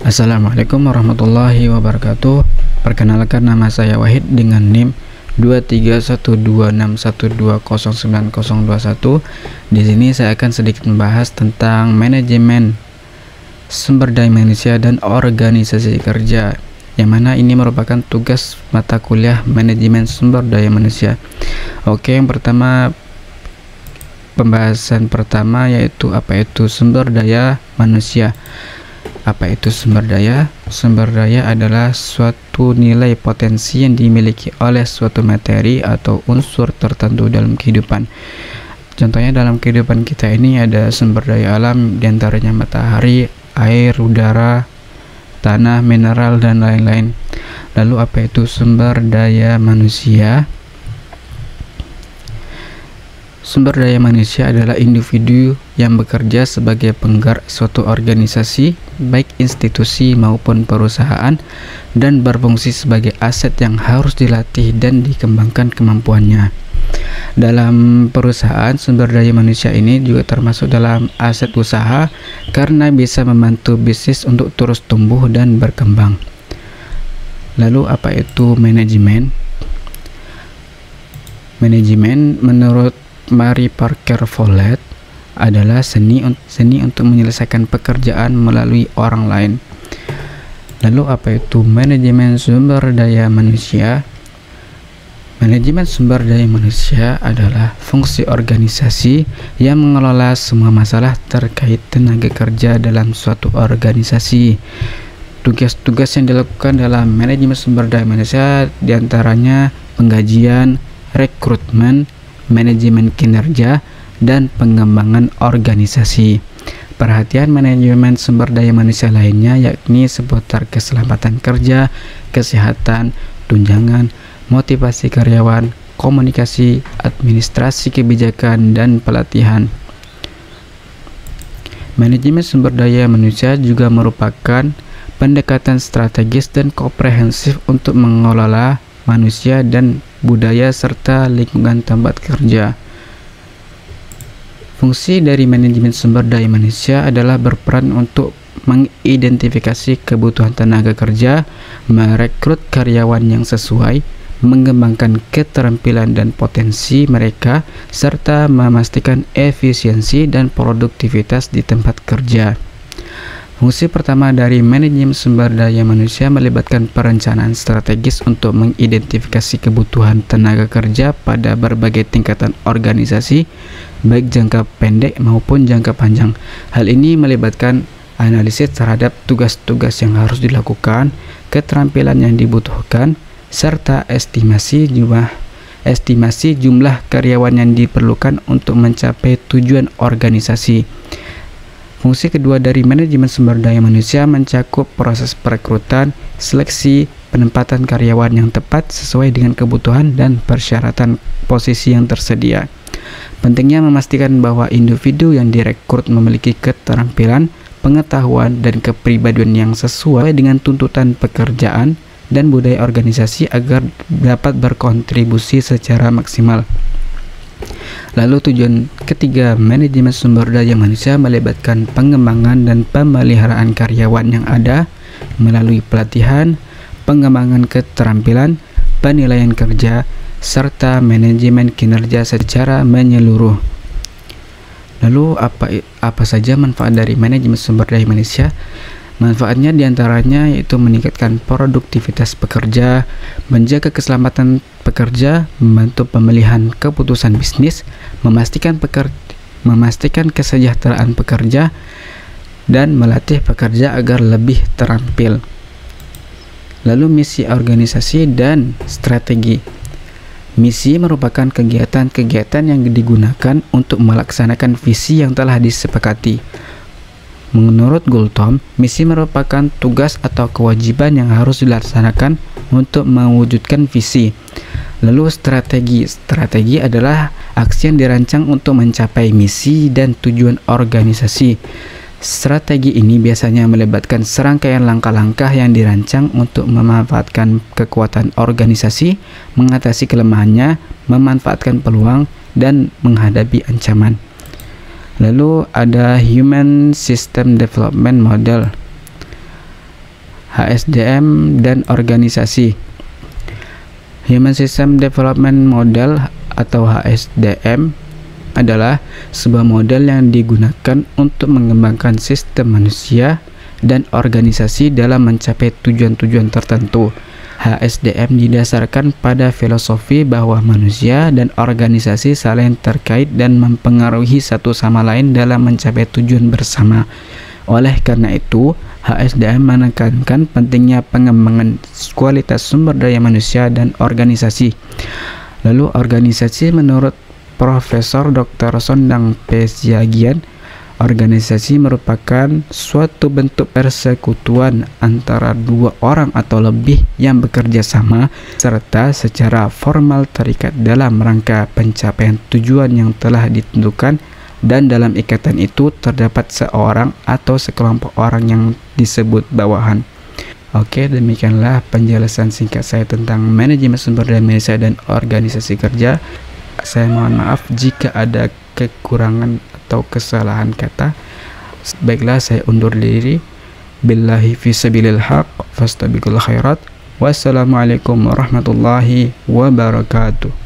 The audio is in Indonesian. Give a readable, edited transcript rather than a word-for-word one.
Assalamualaikum warahmatullahi wabarakatuh. Perkenalkan, nama saya Wahid dengan NIM 2312612090021. Di sini saya akan sedikit membahas tentang manajemen sumber daya manusia dan organisasi kerja, yang mana ini merupakan tugas mata kuliah manajemen sumber daya manusia. Oke, yang pertama, pembahasan pertama yaitu apa itu sumber daya manusia. Apa itu sumber daya? Sumber daya adalah suatu nilai potensi yang dimiliki oleh suatu materi atau unsur tertentu dalam kehidupan. Contohnya dalam kehidupan kita ini ada sumber daya alam, diantaranya matahari, air, udara, tanah, mineral, dan lain-lain. Lalu apa itu sumber daya manusia? Sumber daya manusia adalah individu yang bekerja sebagai penggerak suatu organisasi, baik institusi maupun perusahaan, dan berfungsi sebagai aset yang harus dilatih dan dikembangkan kemampuannya. Dalam perusahaan, sumber daya manusia ini juga termasuk dalam aset usaha karena bisa membantu bisnis untuk terus tumbuh dan berkembang. Lalu apa itu manajemen? Manajemen menurut Mary Parker Follett adalah seni untuk menyelesaikan pekerjaan melalui orang lain. Lalu apa itu manajemen sumber daya manusia? Manajemen sumber daya manusia adalah fungsi organisasi yang mengelola semua masalah terkait tenaga kerja dalam suatu organisasi. Tugas-tugas yang dilakukan dalam manajemen sumber daya manusia diantaranya penggajian, rekrutmen, manajemen kinerja, dan pengembangan organisasi. Perhatian manajemen sumber daya manusia lainnya yakni seputar keselamatan kerja, kesehatan, tunjangan, motivasi karyawan, komunikasi, administrasi kebijakan, dan pelatihan. Manajemen sumber daya manusia juga merupakan pendekatan strategis dan komprehensif untuk mengelola manusia dan budaya serta lingkungan tempat kerja. Fungsi dari manajemen sumber daya manusia adalah berperan untuk mengidentifikasi kebutuhan tenaga kerja, merekrut karyawan yang sesuai, mengembangkan keterampilan dan potensi mereka, serta memastikan efisiensi dan produktivitas di tempat kerja. Fungsi pertama dari manajemen sumber daya manusia melibatkan perencanaan strategis untuk mengidentifikasi kebutuhan tenaga kerja pada berbagai tingkatan organisasi, baik jangka pendek maupun jangka panjang. Hal ini melibatkan analisis terhadap tugas-tugas yang harus dilakukan, keterampilan yang dibutuhkan, serta estimasi jumlah karyawan yang diperlukan untuk mencapai tujuan organisasi. Fungsi kedua dari manajemen sumber daya manusia mencakup proses perekrutan, seleksi, penempatan karyawan yang tepat sesuai dengan kebutuhan dan persyaratan posisi yang tersedia. Pentingnya memastikan bahwa individu yang direkrut memiliki keterampilan, pengetahuan, dan kepribadian yang sesuai dengan tuntutan pekerjaan dan budaya organisasi agar dapat berkontribusi secara maksimal. Lalu tujuan ketiga manajemen sumber daya manusia melibatkan pengembangan dan pemeliharaan karyawan yang ada melalui pelatihan, pengembangan keterampilan, penilaian kerja, serta manajemen kinerja secara menyeluruh. Lalu apa saja manfaat dari manajemen sumber daya manusia? Manfaatnya diantaranya yaitu meningkatkan produktivitas pekerja, menjaga keselamatan pekerja, membantu pemilihan keputusan bisnis, memastikan kesejahteraan pekerja, dan melatih pekerja agar lebih terampil. Lalu misi organisasi dan strategi. Misi merupakan kegiatan-kegiatan yang digunakan untuk melaksanakan visi yang telah disepakati. Menurut Goulton, misi merupakan tugas atau kewajiban yang harus dilaksanakan untuk mewujudkan visi. Lalu strategi adalah aksi yang dirancang untuk mencapai misi dan tujuan organisasi. Strategi ini biasanya melibatkan serangkaian langkah-langkah yang dirancang untuk memanfaatkan kekuatan organisasi, mengatasi kelemahannya, memanfaatkan peluang, dan menghadapi ancaman. Lalu ada Human System Development Model. HSDM dan organisasi. Human System Development Model atau HSDM adalah sebuah model yang digunakan untuk mengembangkan sistem manusia dan organisasi dalam mencapai tujuan-tujuan tertentu. HSDM didasarkan pada filosofi bahwa manusia dan organisasi saling terkait dan mempengaruhi satu sama lain dalam mencapai tujuan bersama. Oleh karena itu, HSDM menekankan pentingnya pengembangan kualitas sumber daya manusia dan organisasi. Lalu organisasi menurut Profesor Dr. Sondang P. Siagian, organisasi merupakan suatu bentuk persekutuan antara dua orang atau lebih yang bekerja sama serta secara formal terikat dalam rangka pencapaian tujuan yang telah ditentukan, dan dalam ikatan itu terdapat seorang atau sekelompok orang yang disebut bawahan. Oke, demikianlah penjelasan singkat saya tentang manajemen sumber daya manusia dan organisasi kerja. Saya mohon maaf jika ada kekurangan atau kesalahan kata. Baiklah, saya undur diri. Billahi fisabilil haq, fastabiqul khairat. Wassalamualaikum warahmatullahi wabarakatuh.